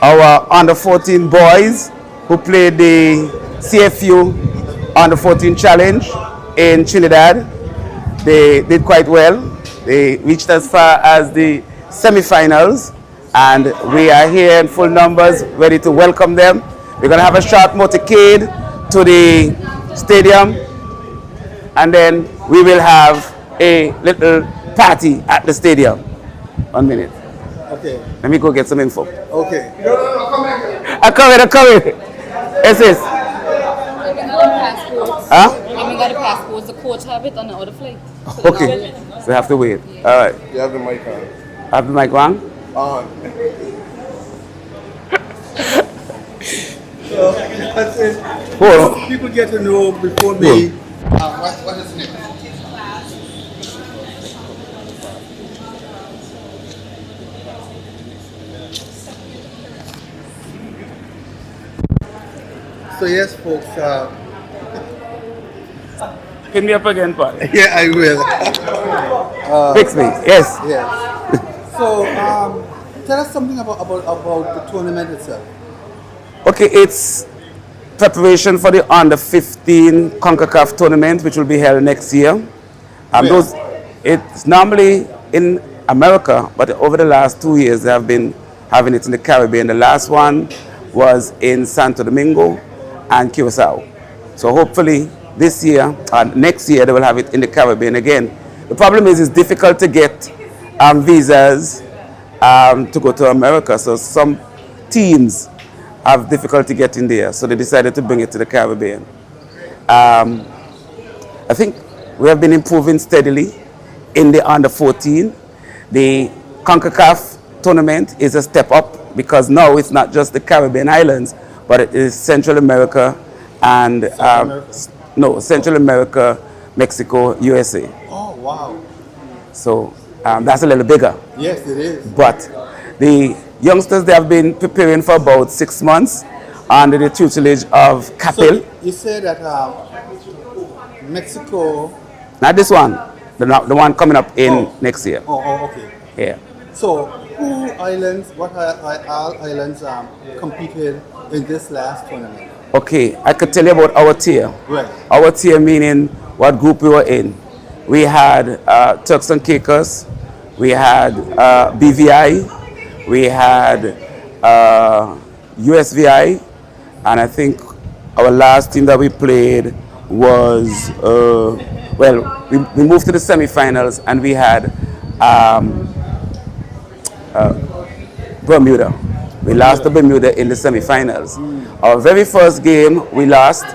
our under 14 boys who played the CFU under 14 challenge in Trinidad. They did quite well. They reached as far as the semi-finals, and we are here in full numbers ready to welcome them. We're going to have a short motorcade to the stadium, and then we will have a little party at the stadium. 1 minute. Okay. Let me go get some info. Okay. I'm coming. Yes, yes. Huh? When we got the passports, the coach have it on the other flight. Okay. So we have to wait. All right. You have the mic on. I have the mic on? On. So, that's it. Hold on. People get to know before me. What is next? So yes, folks. Hit me up again, Pat. Yeah, I will. Fix me. Yes. Yes. So, tell us something about the tournament itself. Okay, it's preparation for the under 15 CONCACAF tournament, which will be held next year. It's normally in America, but over the last 2 years they have been having it in the Caribbean. The last one was in Santo Domingo and Curacao. So hopefully this year, next year, they will have it in the Caribbean again. The problem is it's difficult to get visas to go to America. So some teams have difficulty getting there. So they decided to bring it to the Caribbean. I think we have been improving steadily in the under 14. The CONCACAF tournament is a step up because now it's not just the Caribbean islands, but it is Central America and Central America, Mexico, USA. Oh, wow. So that's a little bigger. Yes, it is. But the youngsters, they have been preparing for about 6 months under the tutelage of Capel. So you said that Mexico... Not this one, the one coming up in next year. Oh, okay. Yeah. So what islands competed in this last tournament? Okay, I could tell you about our tier. Right. Our tier meaning what group we were in. We had Turks and Caicos, we had BVI, we had USVI, and I think our last team that we played was, we moved to the semifinals and we had Bermuda. We lost to Bermuda in the semifinals. Our very first game we lost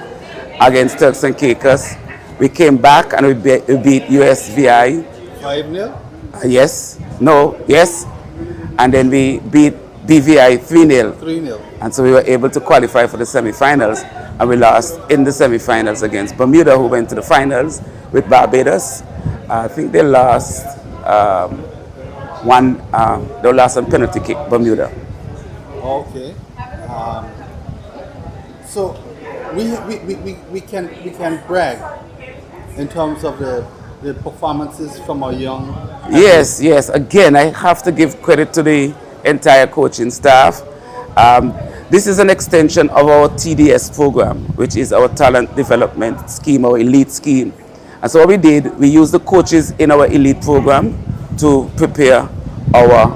against Turks and Caicos. We came back and we beat USVI. 5-0? Yes. And then we beat BVI 3-0. 3-0. And so we were able to qualify for the semifinals, and we lost in the semifinals against Bermuda, who went to the finals with Barbados. I think they lost on penalty kick, Bermuda. Okay. So we can brag in terms of the performances from our young. Yes. Again, I have to give credit to the entire coaching staff. This is an extension of our TDS program, which is our talent development scheme, our elite scheme. And so what we did, we used the coaches in our elite program to prepare our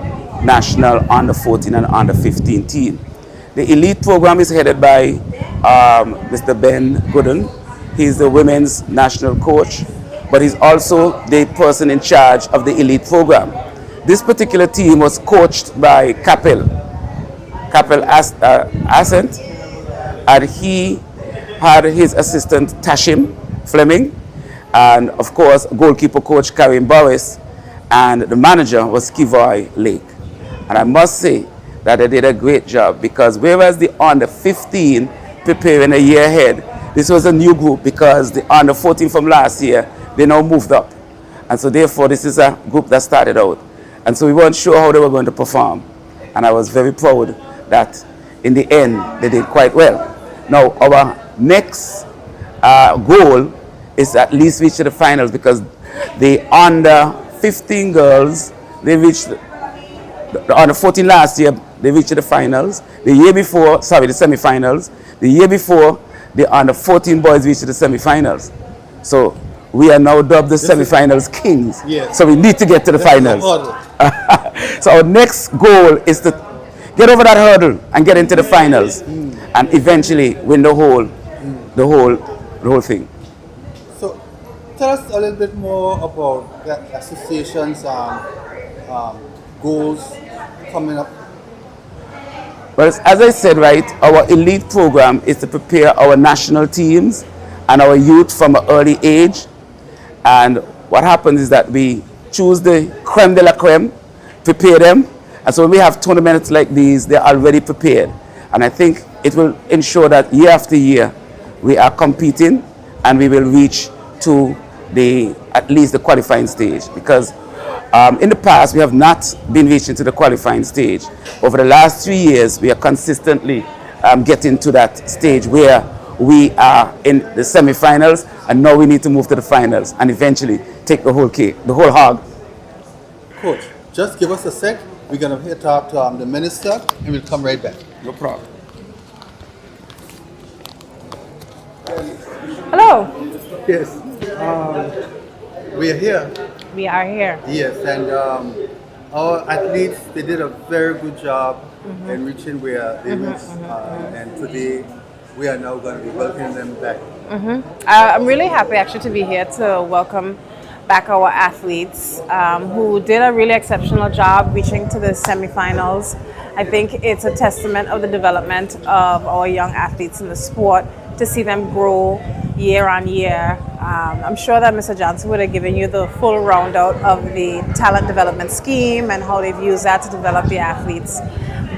national under 14 and under 15 team. The elite program is headed by Mr. Ben Gooden. He's the women's national coach, but he's also the person in charge of the elite program. This particular team was coached by Capel Ascent, and he had his assistant Tashim Fleming, and of course goalkeeper coach Karim Boris, and the manager was Kivoy Lake. And I must say that they did a great job, because whereas the under 15 preparing a year ahead, this was a new group because the under 14 from last year, they now moved up. And so therefore this is a group that started out. And so we weren't sure how they were going to perform. And I was very proud that in the end they did quite well. Now our next goal is to at least reach the finals, because the under 15 girls, they reached the under 14 last year they reached the finals. The year before, sorry, the semi-finals. The year before, the under 14 boys reached the semi-finals. So we are now dubbed the semi-finals kings. Yes. So we need to get to the This is a finals. hurdle. So our next goal is to get over that hurdle and get into the finals, and eventually win the whole thing. So tell us a little bit more about the association's goals coming up. But as I said, right, our elite program is to prepare our national teams and our youth from an early age. And what happens is that we choose the creme de la creme, prepare them. And so when we have tournaments like these, they're already prepared. And I think it will ensure that year after year, we are competing and we will reach to at least the qualifying stage. Because in the past, we have not been reaching to the qualifying stage. Over the last 3 years, we are consistently getting to that stage where we are in the semifinals, and now we need to move to the finals and eventually take the whole cake, the whole hog. Coach, just give us a sec. We're going to talk to the minister, and we'll come right back. No problem. Hello. Yes. We are here. We are here. Yes, and our athletes, they did a very good job in reaching where they reached. And today, we are now going to be welcoming them back. I'm really happy actually to be here to welcome back our athletes who did a really exceptional job reaching to the semifinals. I think it's a testament of the development of our young athletes in the sport to see them grow year on year. I'm sure that Mr. Johnson would have given you the full roundout of the talent development scheme and how they've used that to develop the athletes.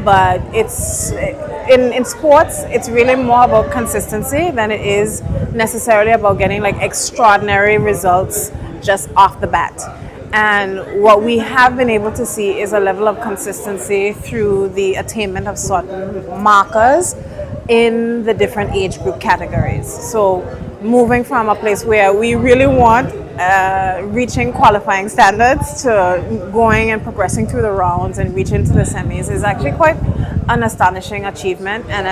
But it's in sports, it's really more about consistency than it is necessarily about getting like extraordinary results just off the bat. And what we have been able to see is a level of consistency through the attainment of certain markers in the different age group categories. So moving from a place where we really want reaching qualifying standards to going and progressing through the rounds and reaching to the semis is actually quite an astonishing achievement, and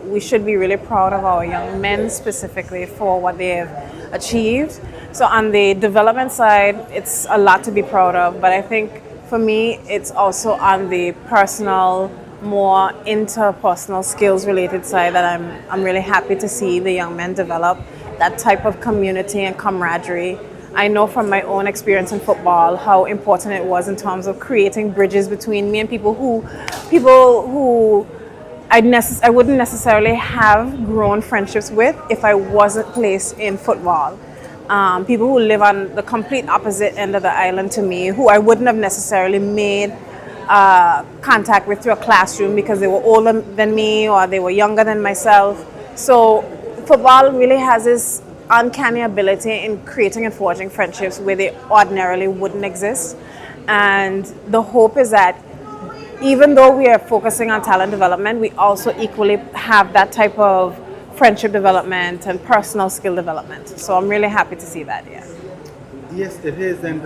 we should be really proud of our young men specifically for what they have achieved. So on the development side, it's a lot to be proud of, but I think for me it's also on the personal, more interpersonal skills related side that I'm really happy to see the young men develop that type of community and camaraderie. I know from my own experience in football how important it was in terms of creating bridges between me and people who I wouldn't necessarily have grown friendships with if I wasn't placed in football. People who live on the complete opposite end of the island to me, who I wouldn't have necessarily made contact with through a classroom because they were older than me or they were younger than myself. So football really has this uncanny ability in creating and forging friendships where they ordinarily wouldn't exist. And the hope is that even though we are focusing on talent development, we also equally have that type of friendship development and personal skill development. So I'm really happy to see that, yeah. Yes, it is. And,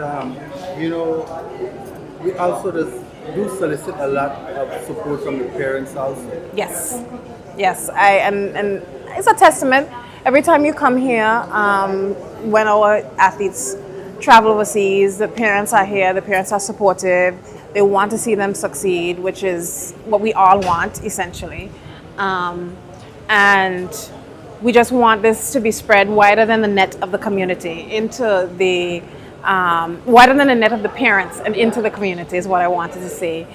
we also do solicit a lot of support from the parents also. Yes, yes, and it's a testament. Every time you come here, when our athletes travel overseas, the parents are here, the parents are supportive, they want to see them succeed, which is what we all want, essentially. And we just want this to be spread wider than the net of the community, into the wider than the net of the parents and into the community is what I wanted to say.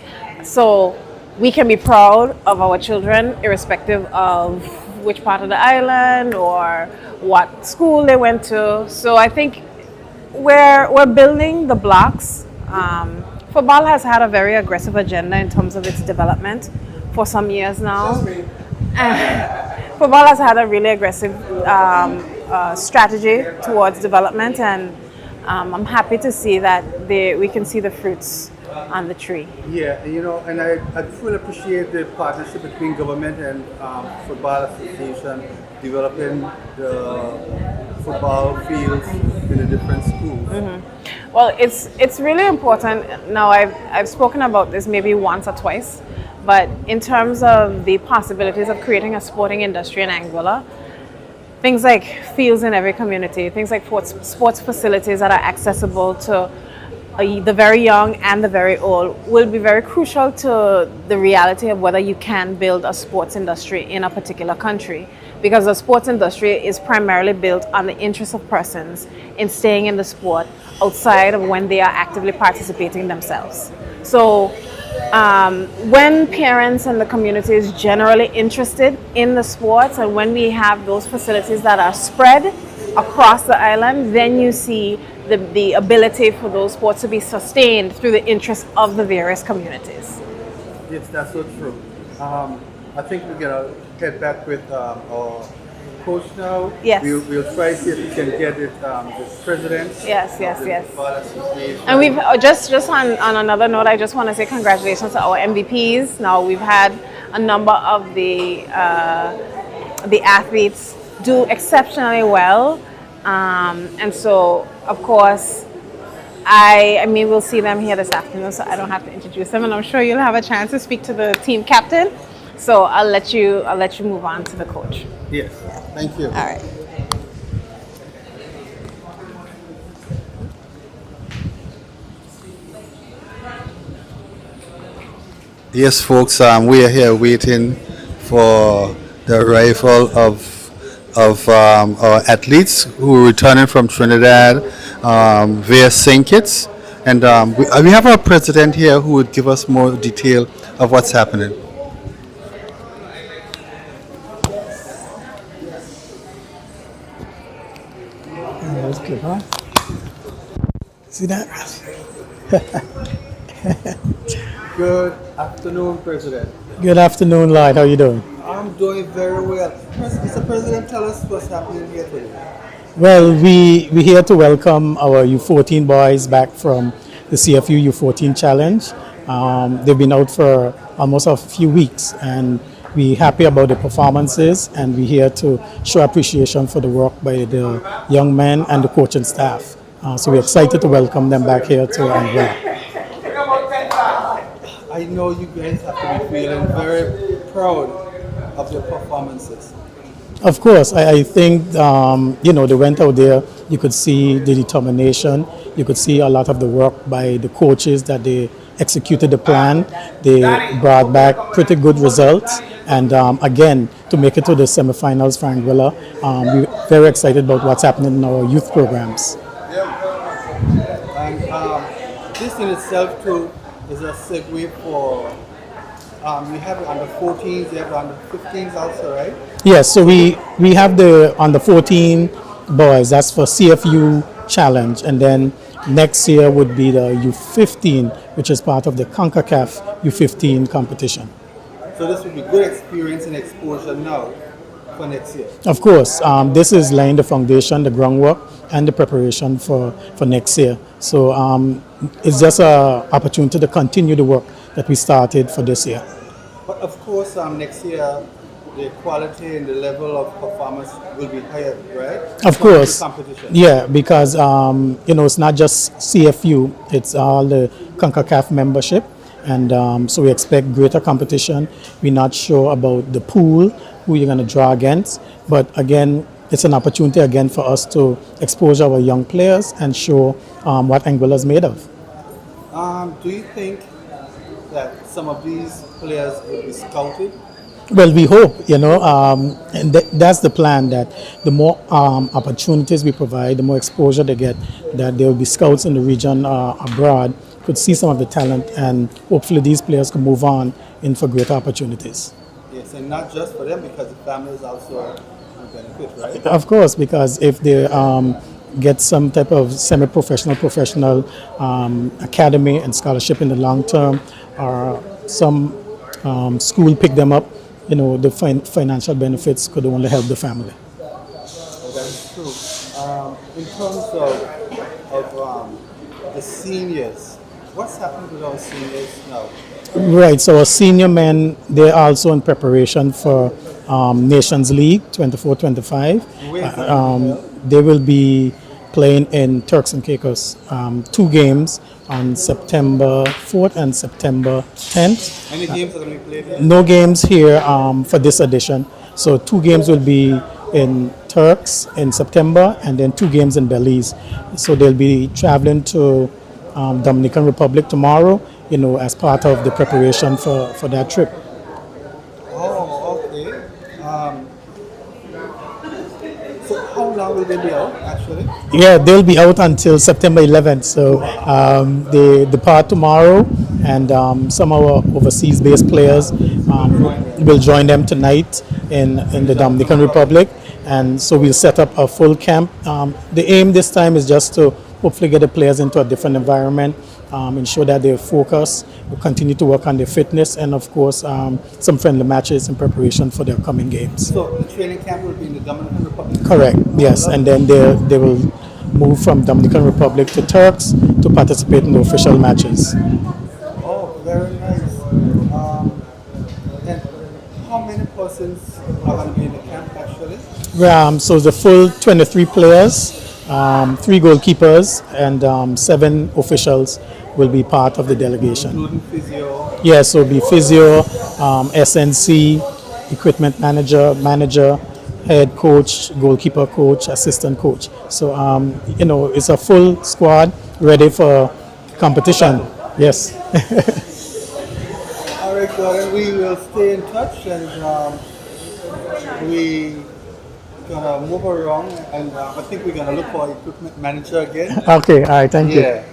So we can be proud of our children irrespective of which part of the island or what school they went to. So I think we're building the blocks. Football has had a very aggressive agenda in terms of its development for some years now. Football has had a really aggressive strategy towards development, and I'm happy to see that we can see the fruits on the tree. Yeah, and I fully appreciate the partnership between government and Football Association developing the football fields in the different schools. Well, it's really important. Now I've spoken about this maybe once or twice, But in terms of the possibilities of creating a sporting industry in Anguilla, things like fields in every community, things like sports facilities that are accessible to the very young and the very old will be very crucial to the reality of whether you can build a sports industry in a particular country. Because the sports industry is primarily built on the interest of persons in staying in the sport outside of when they are actively participating themselves. So when parents and the community is generally interested in the sports, and when we have those facilities that are spread across the island, then you see the ability for those sports to be sustained through the interest of the various communities. Yes, that's so true. I think we're gonna head back with our coach now. Yes. We'll try to see if we can get it the president. Yes. Football Association. And we've just on another note, I just want to say congratulations to our MVPs. Now we've had a number of the athletes do exceptionally well, and so of course I mean we'll see them here this afternoon, so I don't have to introduce them, and I'm sure you'll have a chance to speak to the team captain. So I'll let you move on to the coach. Yes. Thank you. All right. Yes, folks. We are here waiting for the arrival of our athletes who are returning from Trinidad via St. Kitts, and we have our president here who would give us more detail of what's happening. That's good, huh? See that? Good afternoon, President. Good afternoon, Lloyd. How you doing? I'm doing very well. Mr. President, tell us what's happening here today. Well, we're here to welcome our U14 boys back from the CFU U14 Challenge. They've been out for almost a few weeks, and we're happy about the performances, and we're here to show appreciation for the work by the young men and the coaching staff. So we're excited to welcome them back here to Anguilla. I know you guys have to be feeling very proud of your performances. Of course, I think, they went out there, you could see the determination, you could see a lot of the work by the coaches that they executed the plan, they brought back pretty good results, and again, to make it to the semifinals for Anguilla, we're very excited about what's happening in our youth programs. And this in itself too is a segue for, we have the under 14s, you have the under 15s also, right? Yes, so we have the under 14 boys, that's for CFU Challenge, and then next year would be the U15, which is part of the CONCACAF U15 competition. So this would be good experience and exposure now for next year. Of course, this is laying the foundation, the groundwork, and the preparation for next year. So it's just an opportunity to continue the work that we started for this year. But of course, next year, the quality and the level of performance will be higher, right? Of course. Competition. Yeah, because it's not just CFU, it's all the CONCACAF membership. And so we expect greater competition. We're not sure about the pool, who you're going to draw against. But again, it's an opportunity again for us to expose our young players and show what Anguilla is made of. Do you think that some of these players will be scouted? Well, we hope, and that's the plan, that the more opportunities we provide, the more exposure they get, that there will be scouts in the region abroad, could see some of the talent, and hopefully these players can move on in for greater opportunities. Yes, and not just for them, because the families also will benefit, right? Of course, because if they get some type of semi-professional, professional academy and scholarship in the long term, or some school pick them up, the financial benefits could only help the family. That is true. In terms of the seniors, what's happening with our seniors now? Right, so our senior men, they're also in preparation for Nations League 24-25. They will be playing in Turks and Caicos, 2 games, on September 4th and September 10th. Any games are going to be played here? No games here for this edition. So 2 games will be in Turks in September and then 2 games in Belize. So they'll be traveling to Dominican Republic tomorrow, as part of the preparation for that trip. Oh, okay. So how long will they be out, actually? Yeah, they'll be out until September 11th. So they depart tomorrow, and some of our overseas-based players will join them tonight in the Dominican Republic. And so we'll set up a full camp. The aim this time is just to hopefully get the players into a different environment, ensure that they're focused, we'll continue to work on their fitness, and of course some friendly matches in preparation for their coming games. So the training camp will be in the Dominican Republic? Correct, yes, and then they will move from Dominican Republic to Turks to participate in the official matches. Oh, very nice. And how many persons are going to be in the camp, actually? So the full 23 players, 3 goalkeepers, and 7 officials will be part of the delegation. Including physio? Yes, so it'll be physio, SNC, equipment manager, head coach, goalkeeper coach, assistant coach. So, it's a full squad ready for competition. Yes. All right, Gordon, we will stay in touch, and we gonna move around, and I think we're gonna look for equipment manager again. Okay, all right, thank you. Yeah.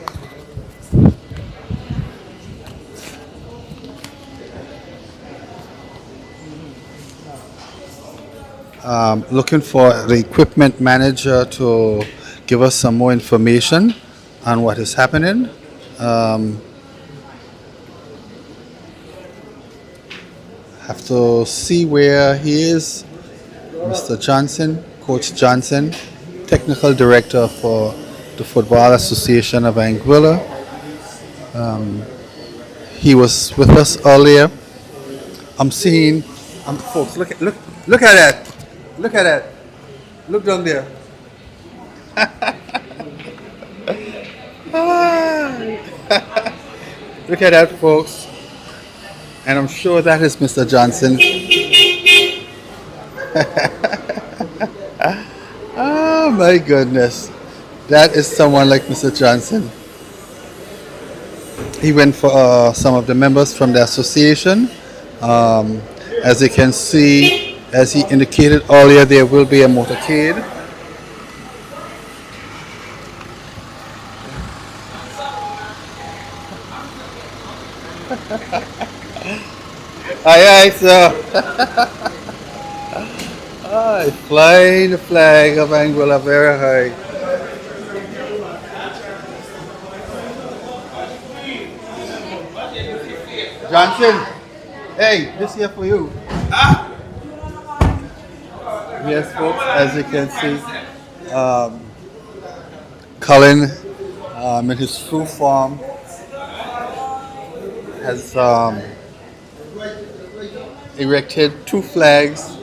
Looking for the equipment manager to give us some more information on what is happening. Have to see where he is. Mr. Johnson, Coach Johnson, Technical Director for the Football Association of Anguilla. He was with us earlier. I'm seeing, folks, look at that. Look at that. Look down there. Look at that, folks. And I'm sure that is Mr. Johnson. Oh my goodness. That is someone like Mr. Johnson. He went for some of the members from the association. As you can see, as he indicated earlier, there will be a motorcade. Aye, sir. Flying the flag of Anguilla very high. Johnson, hey, this here for you. Yes, folks, as you can see, Colin, in his true form, has erected 2 flags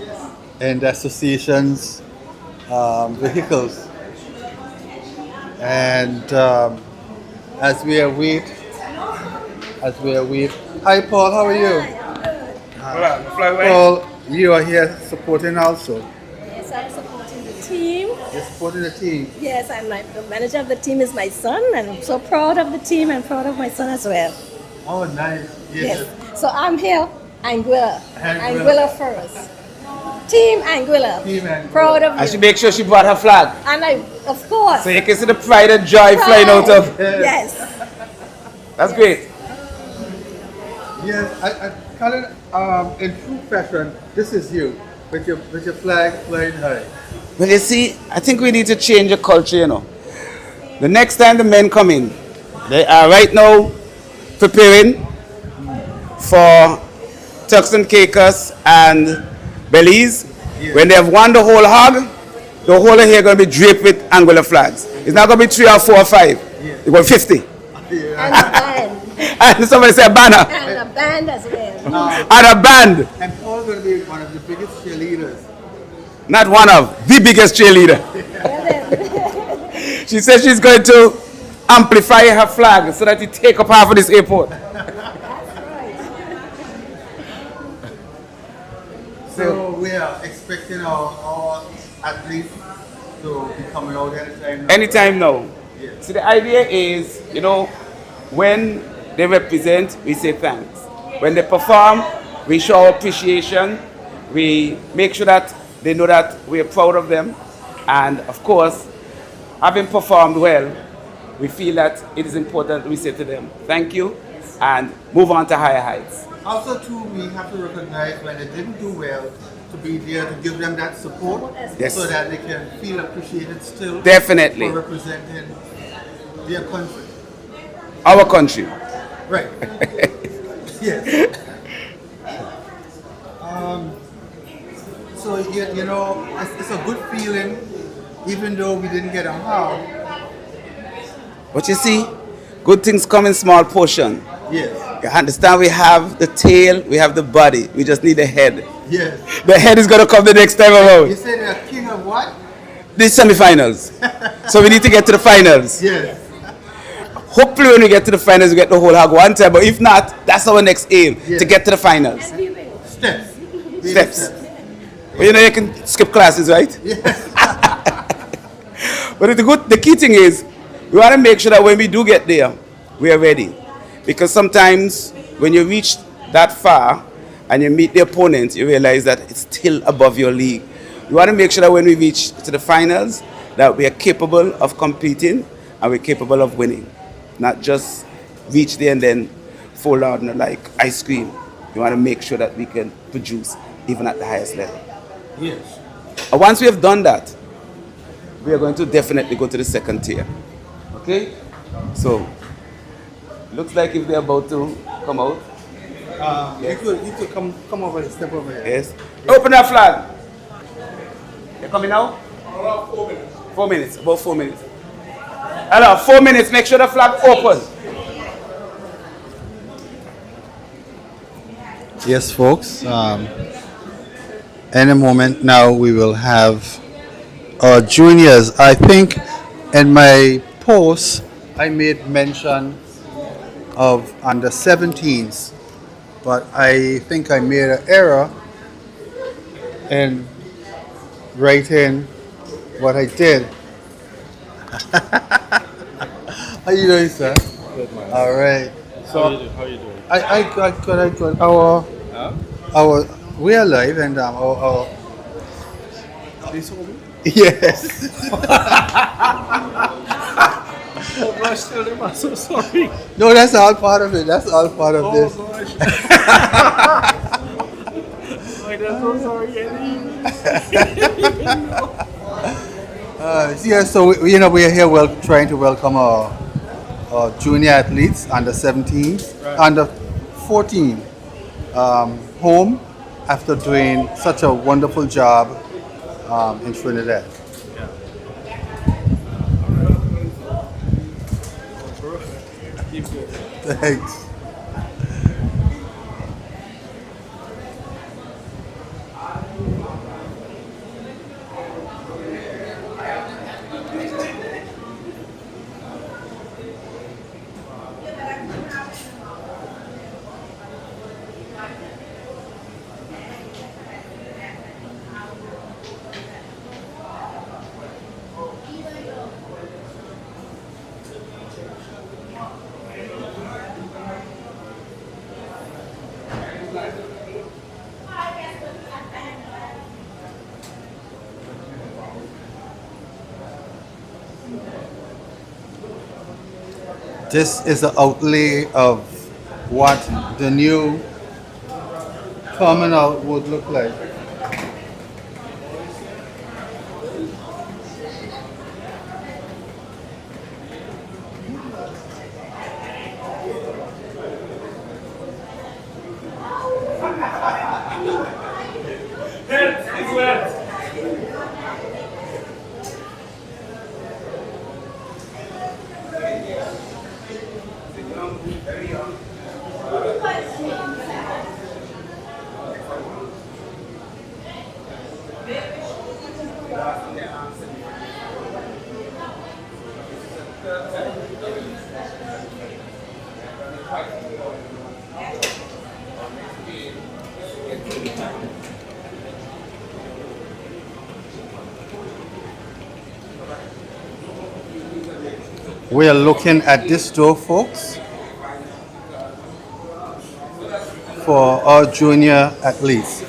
in the association's vehicles. And as we await, hi Paul, how are you? Paul, you are here supporting also. Yes, I'm supporting the team. You're supporting the team. Yes, I'm like the manager of the team is my son, and I'm so proud of the team and proud of my son as well. Oh, nice. Yes. So I'm here, Anguilla. Anguilla. Anguilla first. Team Anguilla. Team Anguilla. Proud of you. And she make sure she brought her flag. And I, of course. So you can see the pride and joy flying out of. Yes. That's great. Yes, Colin, in true fashion, this is you with your flag flying high. Well, you see, I think we need to change the culture, The next time the men come in, they are right now preparing for Turks and Caicos and Belize. Yeah. When they have won the whole hog, the whole of here going to be draped with Anguilla flags. It's not going to be 3 or 4 or 5. Yeah. It's going to be 50. And a band. And somebody say a banner. And a band as well. And a band. And Paul's going to be one of the biggest cheerleaders. Not one of, the biggest cheerleader. Well then. She says she's going to amplify her flag so that it take up half of this airport. So we are expecting our athletes to be coming out anytime now. Anytime now. Yes. So the idea is, when they represent, we say thanks. When they perform, we show our appreciation. We make sure that they know that we are proud of them. And of course, having performed well, we feel that it is important we say to them, thank you, and move on to higher heights. Also, too, we have to recognize when they didn't do well, to be there to give them that support, Yes. so that they can feel appreciated still. Definitely. For representing their country. Our country. Right. Yes. So it's a good feeling, even though we didn't get a hug. But you see, good things come in small portion. Yes. You understand? We have the tail, we have the body. We just need the head. Yes. The head is going to come the next time You around. said they're king of what? The semifinals. So we need to get to the finals. Yes. Hopefully when we get to the finals, we get the whole hog one time. But if not, that's our next aim, Yes. to get to the finals. Steps. Baby Steps. But you can skip classes, right? Yes. But the key thing is, we want to make sure that when we do get there, we are ready. Because sometimes when you reach that far and you meet the opponent, you realize that it's still above your league. We want to make sure that when we reach to the finals, that we are capable of competing and we're capable of winning. Not just reach there and then fall out like ice cream. We want to make sure that we can produce even at the highest level. Yes. And once we have done that, we are going to definitely go to the second tier. Okay? So, looks like if they're about to come out. You could come over and step over here. Yes. Open that flag. They're coming out? 4 minutes. 4 minutes. About 4 minutes. Hello, 4 minutes. Make sure the flag open. Yes, folks. Any moment now we will have our juniors. I think in my post I made mention of under 17s, but I think I made an error in writing what I did. How you doing, sir? Good, man. All right. How you doing? I got our we are live and our This home? yes. Oh gosh, tell them I'm so sorry. No, that's all part of it. That's all part of this. Gosh. I'm so sorry, Eddie. Yeah, so we are here trying to welcome our junior athletes under 17, under 14, home after doing such a wonderful job in Trinidad. Keep going. Thanks. This is the outlay of what the new terminal would look like. We are looking at this door, folks, for our junior athletes.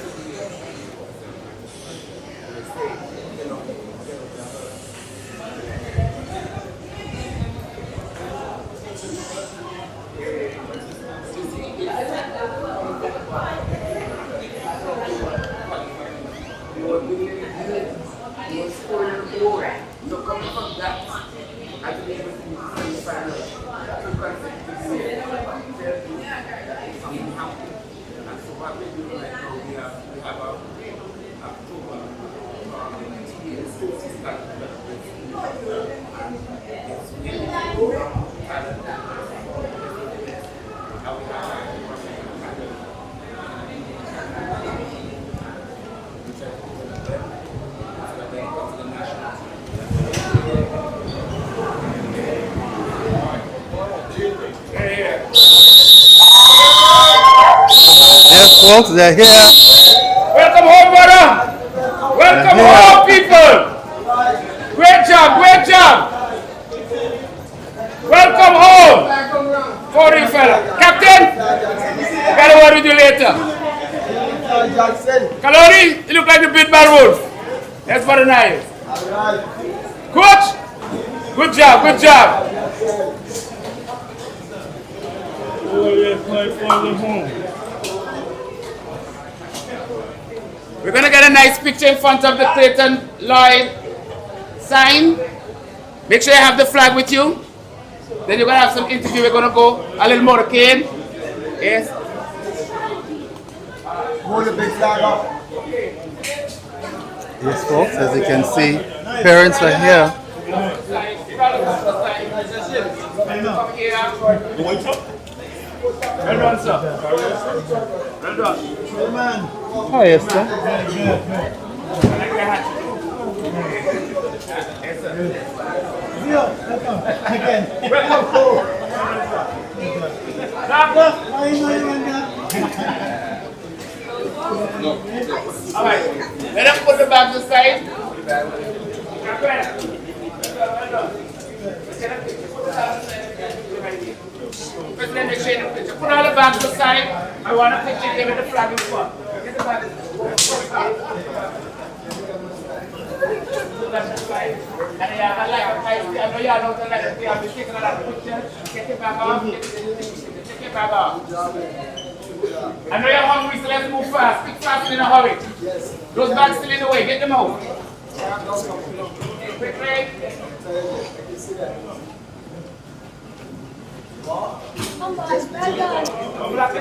Yes, folks, they're here. Welcome home, brother. Welcome home, people. Great job, great job. Welcome home. For you, fella. Captain, got a word with you later. Kalori, you look like the big bad wolf. That's very nice. Coach, good job, good job. Oh, yes, my father home. We're going to get a nice picture in front of the Clayton Lloyd sign. Make sure you have the flag with you. Then you're going to have some interview. We're going to go a little more cane. Yes. Hold the big flag up. Yes, folks, as you can see, parents are here. Well done, sir. Well done. Hi, Esther. All right, let us put the bags aside. President, make sure you picture. Put all the bags aside. I want a picture here with the flag in front. Get the bag. And I like I know you all know the letter. We have been taking a lot of pictures. Get your bag off. Take your bag off. I know you're hungry, so let's move fast. Speak fast in a hurry. Those bags still in the way. Get them out. Quickly.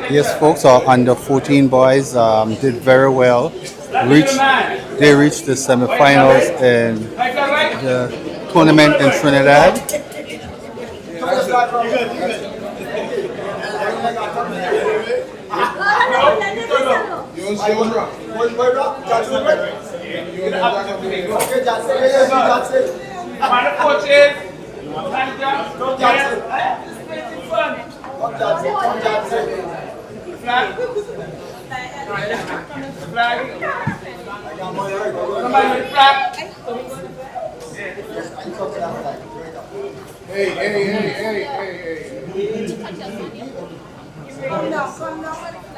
Yes, folks, our under 14 boys did very well. They reached the semifinals in the tournament in Trinidad. Hey.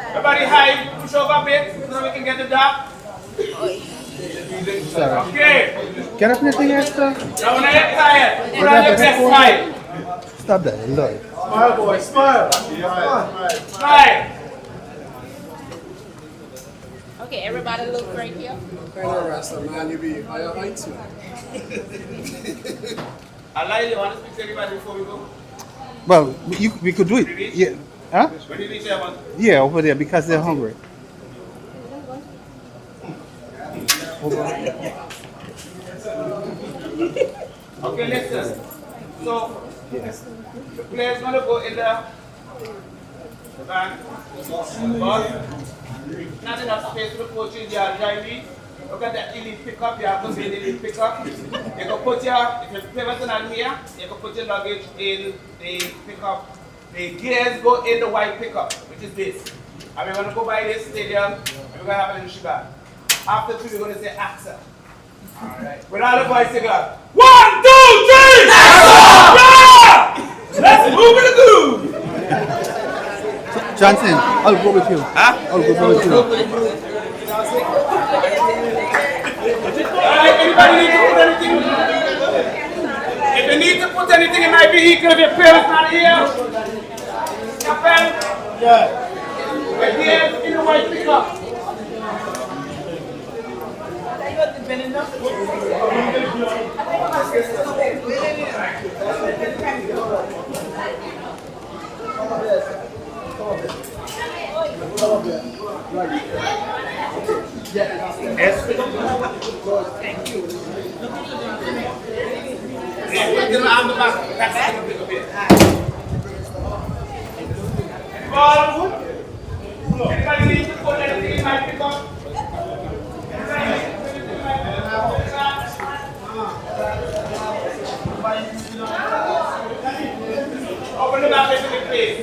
Everybody hide, push over a bit so we can get the dog. Okay. Get up, anything, Esther? Now when I get tired, put on your best smile. Stop that, look. Smile, boy, smile. Smile. Okay, everybody look right here. Colonel Rasta, man, you be higher heights, man. Allah, you want to speak to everybody before we go? Well, we could do it. Yeah. Huh? When you reach there, man? Yeah, over there because they're hungry. Okay, listen. So, the player's going to go in the van. But, not enough space for the coach in the driving. Look at that elite pickup. You have to be in the elite pickup. You can put your, if your players are not here, you can put your luggage in the pickup The gears go in the white pickup, which is this. And we're going to go by this stadium, and we're going to have a little sugar. After 3, we're going to say AXA. Alright. With all the boys together. 1, 2, 3! AXA! Yeah! Let's move in the groove! Johnson, I'll go with you. Huh? I'll go with you. Alright, anybody need to put anything? If you need to put anything in my vehicle, if your parents not here, your friend, we're here in the white pickup. Yes. Thank you. Yeah, put them on the back. That's a bit of it. Anybody need to put anything in my pickup? Open the back into the place.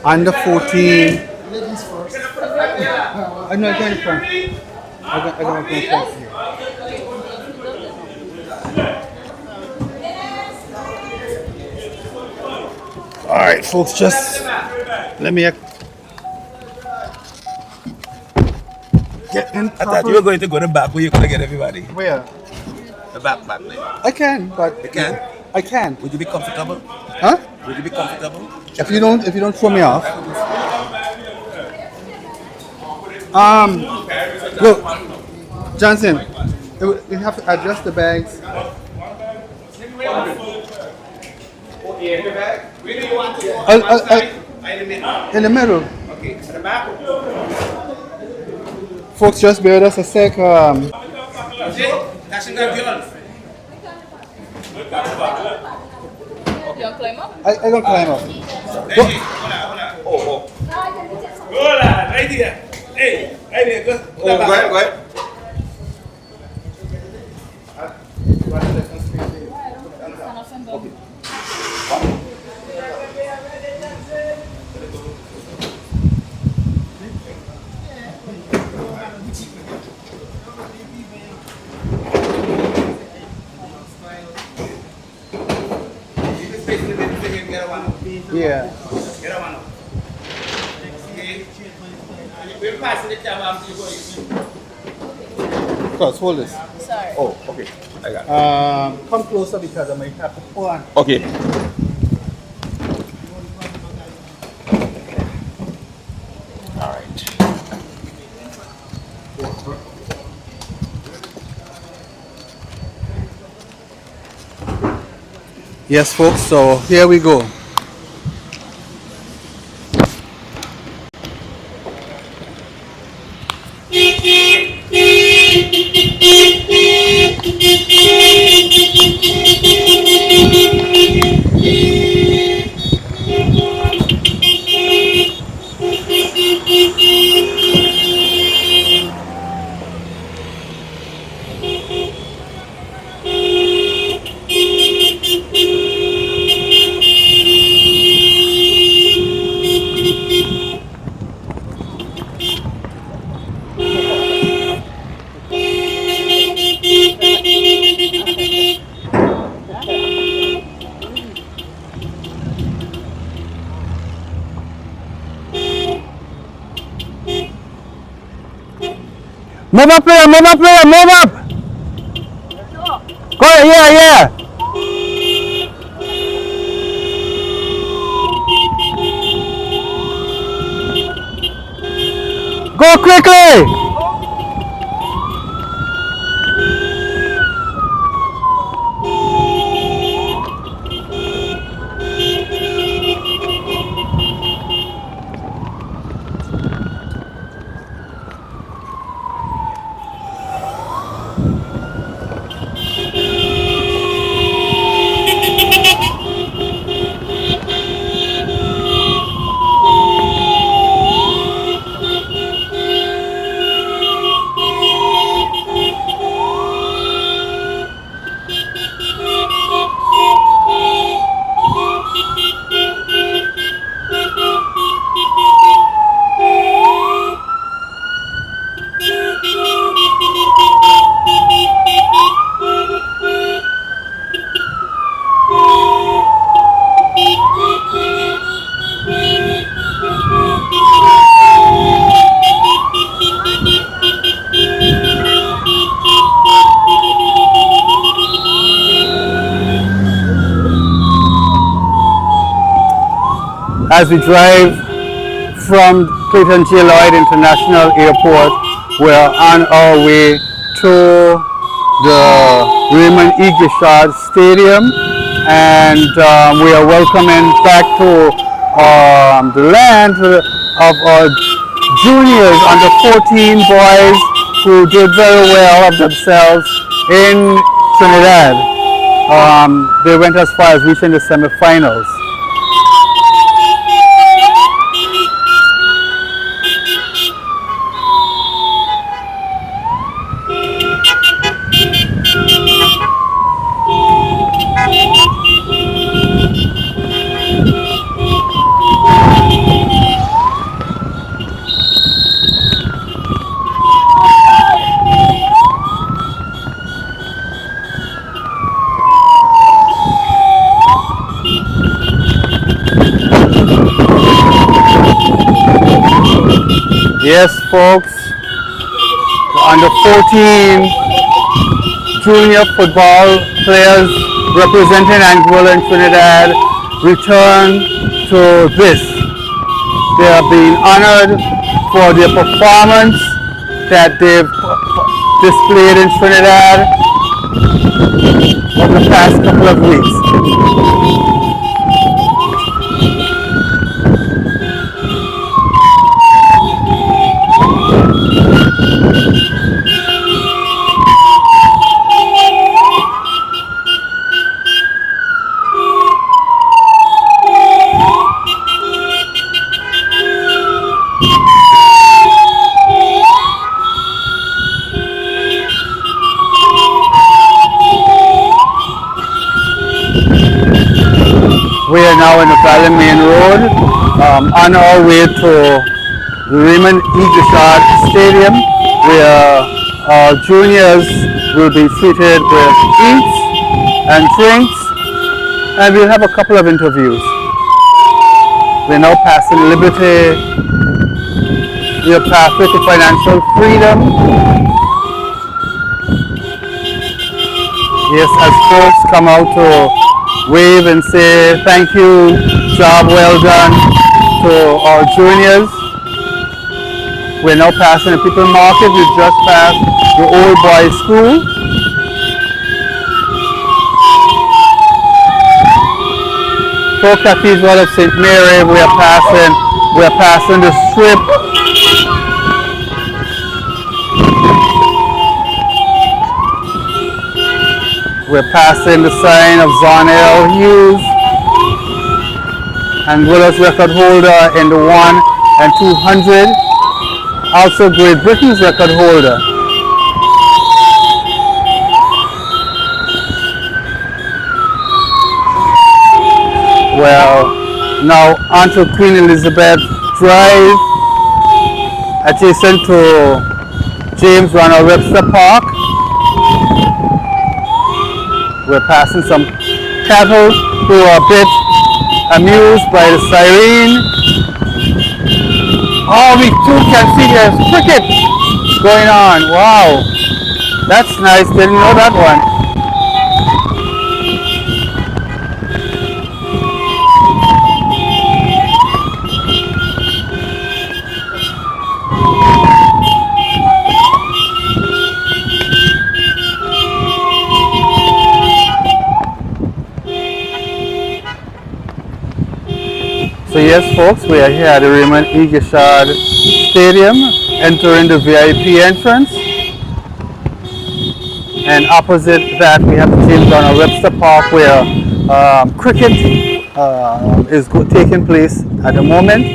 Under 14. I'm not going front. I'm going front here. All right, folks, just let me get in. I thought you were going to go to the back where you're going to get everybody. Where? The back lane. I can, but You can? I can. Would you be comfortable? Huh? Would you be comfortable? If you don't throw me off. Look, Johnson, you have to adjust the bags. Where do you want to go? In the middle. Okay, at the back. Folks, just bear with us a sec. That's in the girls. You want to climb up? I don't climb up. Hold on. Oh. Hold on, right here. Hey, right here. Go ahead. Yeah. Get one up. Okay. We're passing the camera after you go. Cuz, hold this. Sorry. Oh, okay. I got it. Come closer because I might have to pull on. Okay. All right. Yes, folks, so here we go. Move up, player, move up, player, move up! Go, yeah. Go quickly! As we drive from Clayton J. Lloyd International Airport, we're on our way to the Raymond E. Gishard Stadium, and we are welcoming back to the land of our juniors under 14 boys who did very well of themselves in Trinidad. They went as far as reaching the semifinals. Yes, folks, the under 14 junior football players representing Anguilla and Trinidad return to this. They are being honored for their performance that they've displayed in Trinidad over the past couple of weeks. We are now in the Valley Main Road on our way to the Raymond E. Gishard Stadium, where our juniors will be treated with eats and drinks, and we'll have a couple of interviews. We're now passing Liberty, your pathway to financial freedom. Yes, as folks come out to wave and say thank you, job well done to our juniors. We're now passing the People Market. We've just passed the Old Boys School. For Cathedral of St. Mary, we are passing the strip. We're passing the sign of Zon L. Hughes, Anguilla's record holder in the 1 and 200, also Great Britain's record holder. Well, now onto Queen Elizabeth Drive, adjacent to James Ronald Webster Park. We're passing some cattle who are a bit amused by the siren. All we too can see here is cricket. going on. Wow, that's nice. Didn't know that one. So yes, folks, we are here at the Raymond E. Gishard Stadium, entering the VIP entrance. And opposite that, we have the James Donald Webster Park, where cricket is taking place at the moment.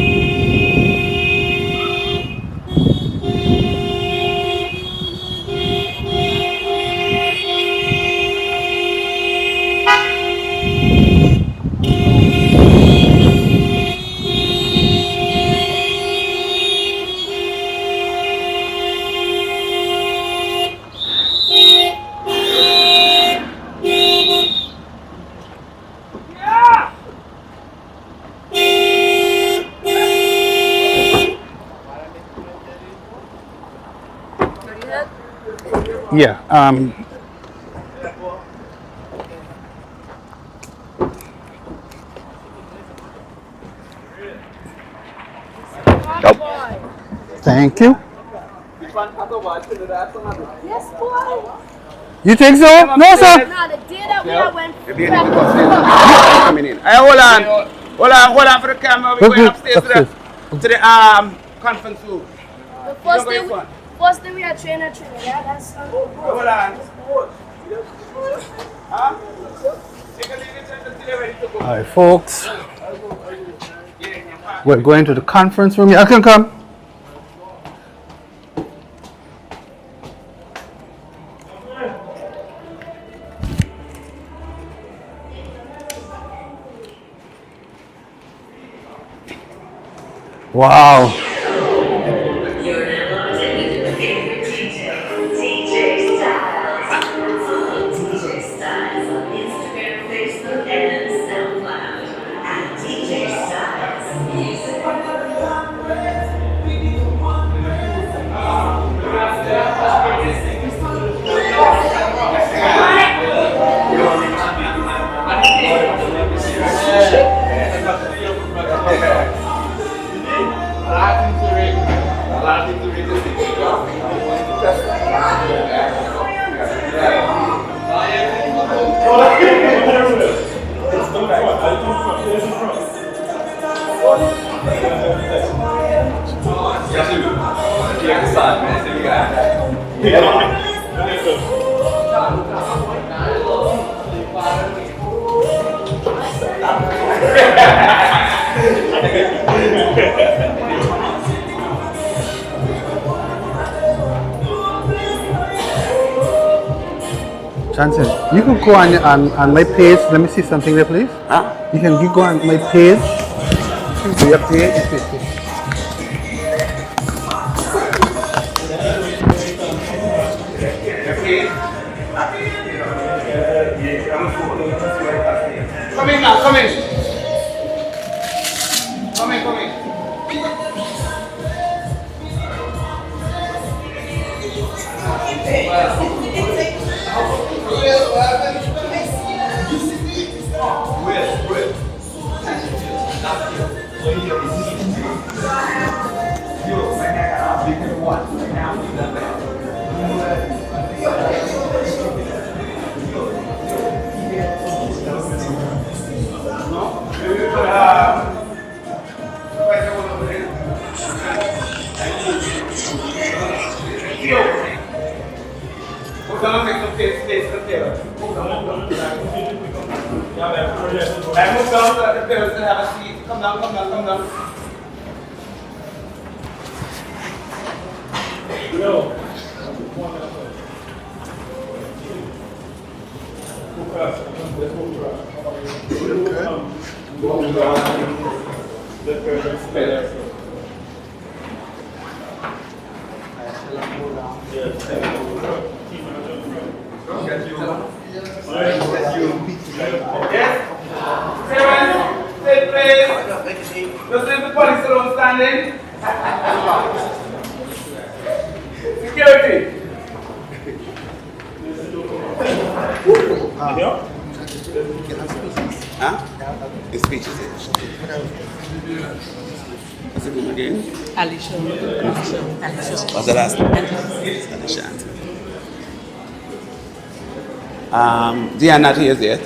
Yeah. Thank you. Yes, boy. You think so? No, sir. Now the day that we went. Coming in. Hey, hold on for the camera. We're going upstairs to the conference room. The first day we are training, yeah, that's Hold on. Huh? Take a little until they're ready to go. All right, folks. We're going to the conference room. I can come. Wow. Johnson, you can go on my page. Let me see something there, please. Huh? You can go on my page. Do your page? Come in now, come in. Come in, come in. Move down so that the parents can have a seat. Come down, come down, come down. Yes? Parents, take place. Just leave the police alone standing. Security, ready. Huh? His speech is it? What's his name again? Alicia. What's the last name? Alicia. Diane not here yet.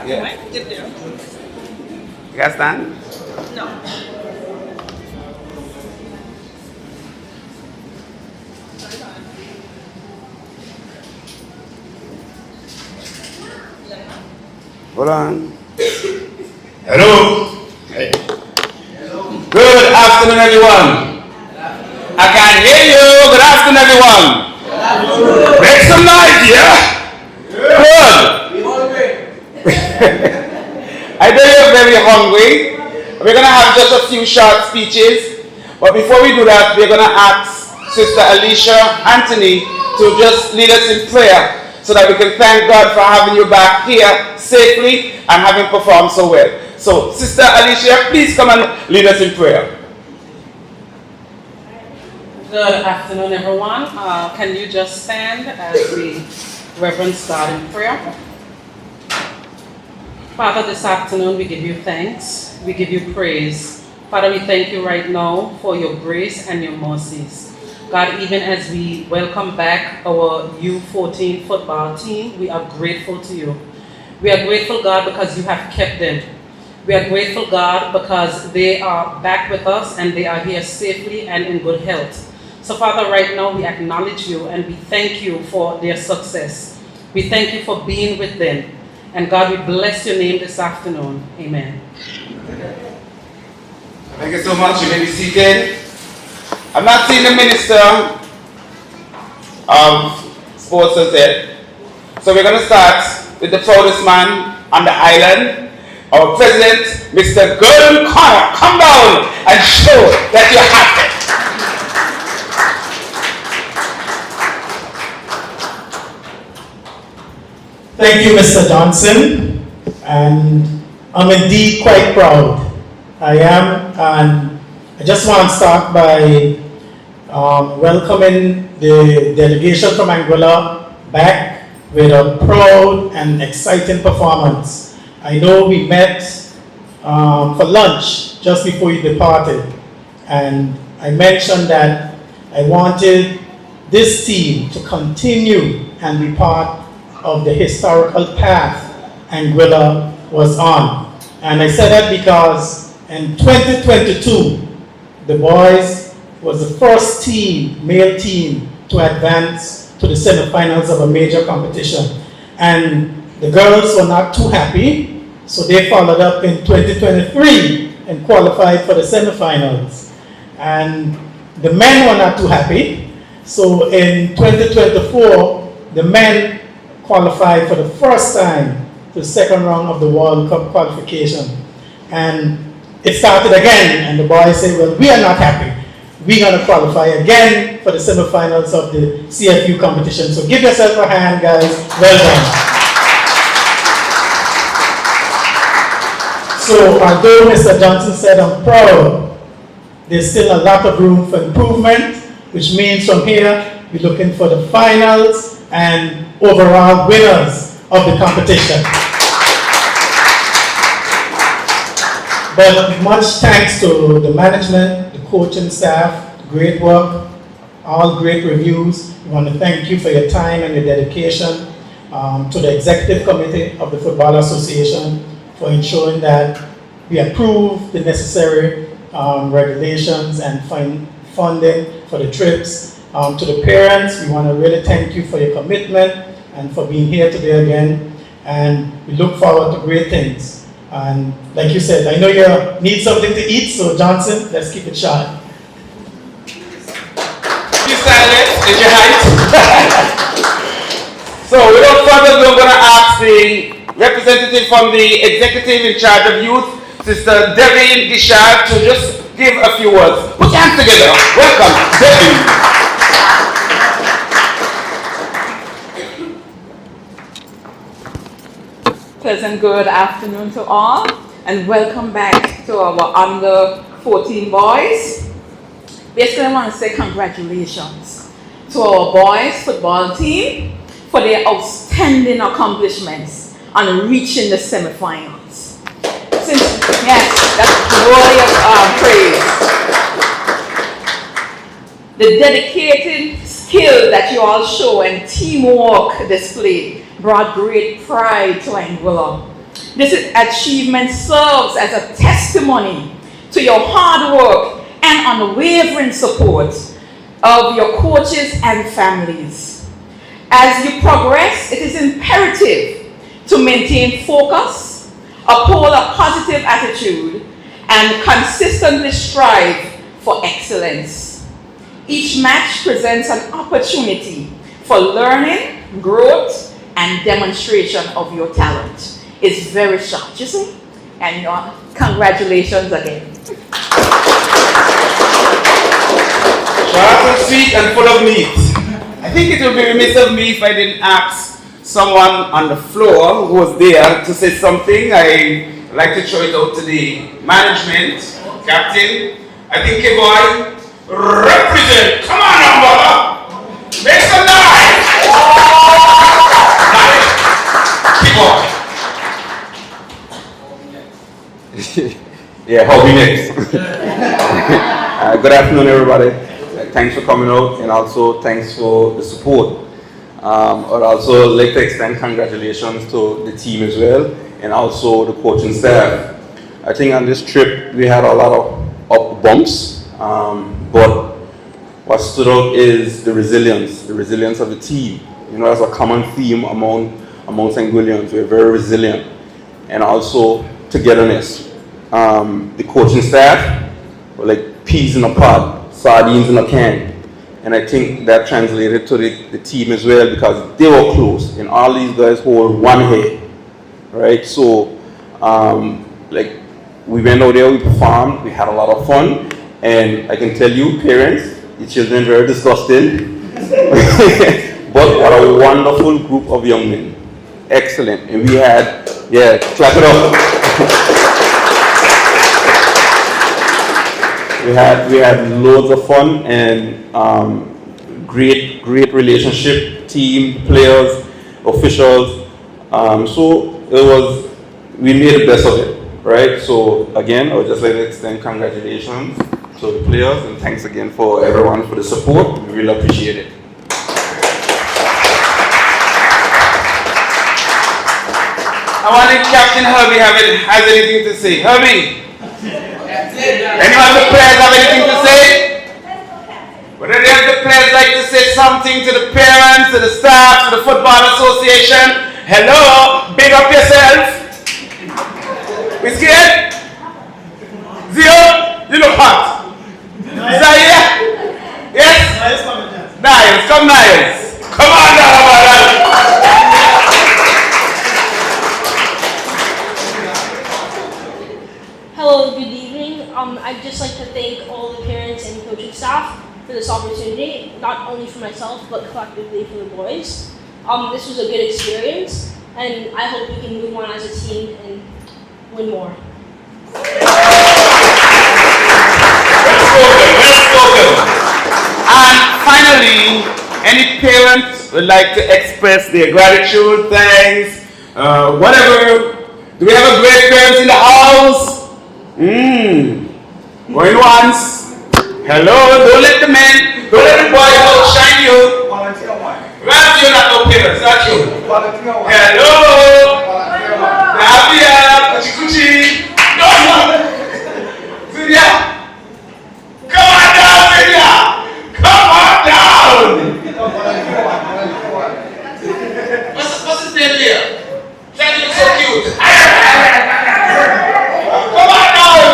Yeah. You guys stand? Hold on. Hello. Hey. Good afternoon, everyone. I can hear you. Good afternoon, everyone. Make some noise, yeah? Good. I know you're very hungry. We're going to have just a few short speeches. But before we do that, we're going to ask Sister Alicia Anthony to just lead us in prayer so that we can thank God for having you back here safely and having performed so well. So, Sister Alicia, please come and lead us in prayer. Good afternoon, everyone. Can you just stand as we reverence God in prayer? Father, this afternoon we give you thanks. We give you praise. Father, we thank you right now for your grace and your mercies. God, even as we welcome back our U14 football team, we are grateful to you. We are grateful, God, because you have kept them. We are grateful, God, because they are back with us and they are here safely and in good health. So, Father, right now we acknowledge you and we thank you for their success. We thank you for being with them. And God, we bless your name this afternoon. Amen. Thank you so much. You may be seated. I'm not seeing the Minister of Sports as yet. So we're going to start with the proudest man on the island, our President, Mr. Gordon Connor. Come down and show that you're happy. Thank you, Mr. Johnson, and I'm indeed quite proud. I am, and I just want to start by welcoming the delegation from Anguilla back with a proud and exciting performance. I know we met for lunch just before you departed, and I mentioned that I wanted this team to continue and be part of the historical path Anguilla was on. And I said that because in 2022, the boys was the first team, male team, to advance to the semifinals of a major competition. And the girls were not too happy, so they followed up in 2023 and qualified for the semifinals. And the men were not too happy, so in 2024, the men qualified for the first time to the second round of the World Cup qualification. And it started again, and the boys say, well, we are not happy. We're going to qualify again for the semifinals of the CFU competition. So give yourself a hand, guys. Well done. So although Mr. Johnson said I'm proud, there's still a lot of room for improvement, which means from here, we're looking for the finals and overall winners of the competition. But much thanks to the management, the coaching staff, great work, all great reviews. We want to thank you for your time and your dedication, to the executive committee of the Football Association for ensuring that we approve the necessary regulations and funding for the trips. To the parents, we want to really thank you for your commitment and for being here today again. And we look forward to great things. And like you said, I know you need something to eat, so Johnson, let's keep it short. You silent in your height. So without further ado, I'm going to ask the representative from the executive in charge of youth, Sister Debbie Gishard, to just give a few words. Put your hands together. Welcome, Debbie. Pleasant good afternoon to all, and welcome back to our under 14 boys. Basically, I want to say congratulations to our boys football team for their outstanding accomplishments on reaching the semifinals. Yes, that's worthy of praise. The dedicated skill that you all show and teamwork display brought great pride to ANGUILLA. This achievement serves as a testimony to your hard work and unwavering support of your coaches and families. As you progress, it is imperative to maintain focus, uphold a positive attitude, and consistently strive for excellence. Each match presents an opportunity for learning, growth, and demonstration of your talent. It's very short, you see? And congratulations again. Short and sweet and full of meat. I think it would be remiss of me if I didn't ask someone on the floor who was there to say something. I like to throw it out to the management, captain. I think K-Boy, represent. Come on now, brother. Make some noise. Yeah, how we next? Good afternoon, everybody. Thanks for coming out, and also thanks for the support. I'd also like to extend congratulations to the team as well, and also the coaching staff. I think on this trip we had a lot of up bumps, but what stood out is the resilience of the team. You know, that's a common theme amongst Anguillians. We're very resilient, and also togetherness. The coaching staff were like peas in a pod, sardines in a can, and I think that translated to the team as well, because they were close, and all these guys hold one head, right? So, like, we went out there, we performed, we had a lot of fun, and I can tell you, parents, the children were very disgusting, but what a wonderful group of young men. Excellent. And we had, yeah, clap it up. We had loads of fun and great relationship, team, players, officials. So we made the best of it, right? So again, I would just like to extend congratulations to the players, and thanks again for everyone for the support. We really appreciate it. I wanted Captain Herbie has anything to say. Herbie, anyone of the players have anything to say? Would any of the players like to say something to the parents, to the staff, to the football association? Hello, big up yourself. We scared? Zio, you look hot. Zaire? Yes? Niles, come Niles. Come on now, brother. Hello, good evening. I'd just like to thank all the parents and coaching staff for this opportunity, not only for myself, but collectively for the boys. This was a good experience, and I hope we can move on as a team and win more. Well spoken. And finally, any parent would like to express their gratitude, thanks, whatever. Do we have a great parents in the house? Going once. Hello, don't let the boys outshine you. That's you, not no parents, that's you. Hello. Navia, Kuchi Kuchi. No. Zinia. Come on down, Zinia. Come on down. What's his name here? Trying to look so cute. Come on down.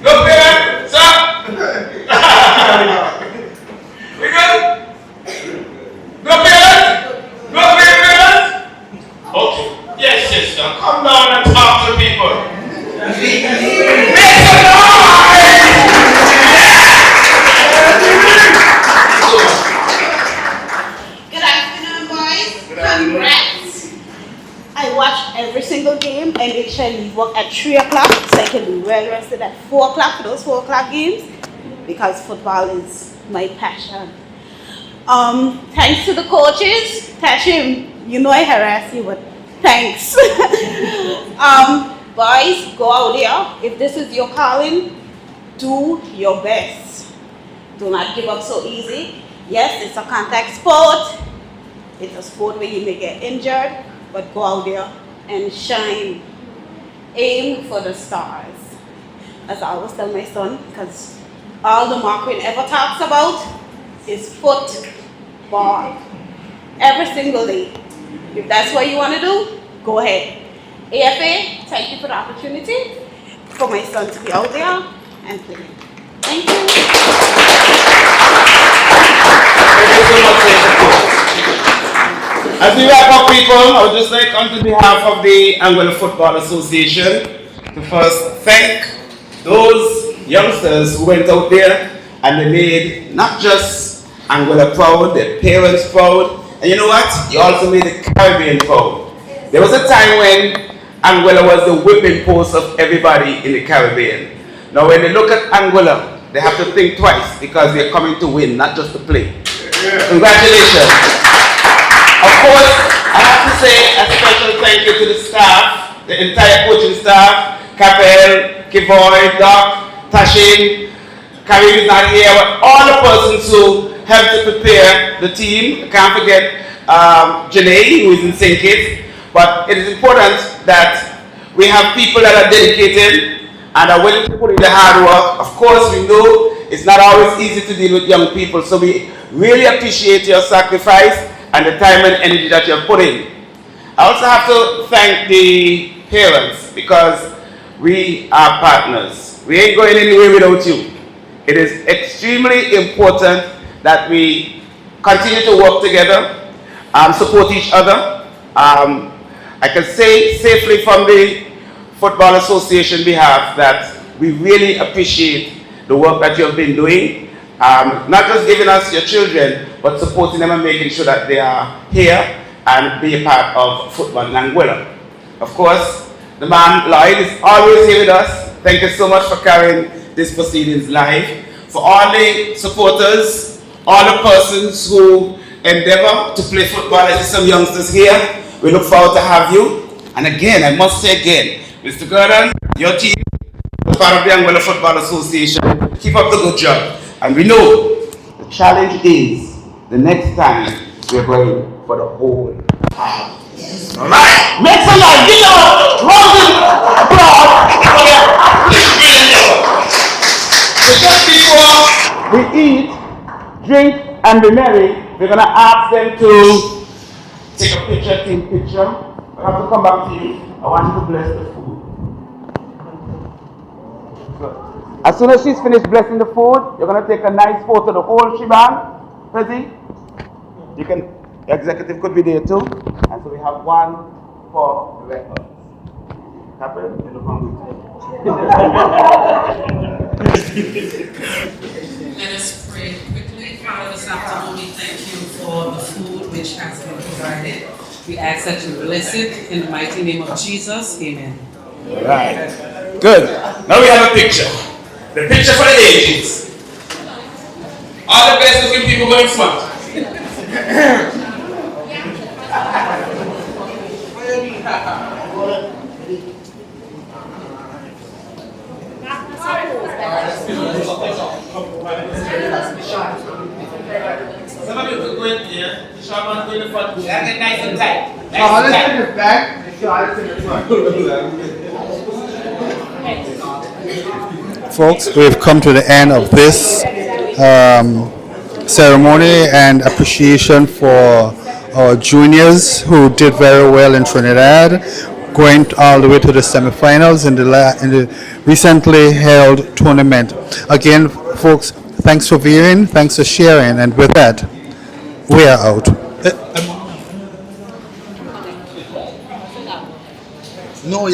No parent, sir. We good? Good afternoon, boys. Congrats. I watch every single game and make sure I leave work at 3 o'clock so I can be well rested at 4 o'clock for those 4 o'clock games because football is my passion. Thanks to the coaches. Tashim, you know I harass you, but thanks. Boys, go out there. If this is your calling, do your best. Do not give up so easy. Yes, it's a contact sport. It's a sport where you may get injured, but go out there and shine. Aim for the stars. As I always tell my son, because all the Marquin ever talks about is football. Every single day. If that's what you want to do, go ahead. AFA, thank you for the opportunity for my son to be out there and play. Thank you. As we wrap up, people, I would just like, on behalf of the Anguilla Football Association, to first thank those youngsters who went out there and they made not just Anguilla proud, their parents proud, and you know what? You also made the Caribbean proud. There was a time when Anguilla was the whipping post of everybody in the Caribbean. Now when they look at Anguilla, they have to think twice because they're coming to win, not just to play. Congratulations. Of course, I have to say a special thank you to the staff, the entire coaching staff, Capel, Kivoy, Doc, Tashin, Karim is not here, but all the persons who helped to prepare the team. I can't forget Janae, who is in St. Kitts. But it is important that we have people that are dedicated and are willing to put in the hard work. Of course, we know it's not always easy to deal with young people, so we really appreciate your sacrifice and the time and energy that you have put in. I also have to thank the parents because we are partners. We ain't going anywhere without you. It is extremely important that we continue to work together, support each other. I can say safely from the Football Association behalf that we really appreciate the work that you have been doing. Not just giving us your children, but supporting them and making sure that they are here and be a part of football in Anguilla. Of course, the man Lloyd is always here with us. Thank you so much for carrying this proceedings live. For all the supporters, all the persons who endeavor to play football, I see some youngsters here. We look forward to have you. And again, I must say again, Mr. Gordon, your team, part of the Anguilla Football Association, keep up the good job. And we know the challenge is the next time we're going for the whole house. All right? Make some noise. Give them a round of applause for their So just before we eat, drink, and be merry, we're going to ask them to take a picture, team picture. I have to come back to you. I want you to bless the food. As soon as she's finished blessing the food, you're going to take a nice photo of the whole shebang. Prezi, you can, executive could be there too. And so we have one for the record. Captain, you look hungry. Let us pray quickly. Father, this afternoon we thank you for the food which has been provided. We ask that you bless it in the mighty name of Jesus. Amen. All right. Good. Now we have a picture. The picture for the ages. All the best looking people going front. Some of you could go in here. Shaman go in the front. That get nice and tight. Charlotte in the back and Charlotte in the front. Folks, we've come to the end of this ceremony and appreciation for our juniors who did very well in Trinidad, going all the way to the semifinals in the recently held tournament. Again, folks, thanks for viewing, thanks for sharing, and with that, we are out.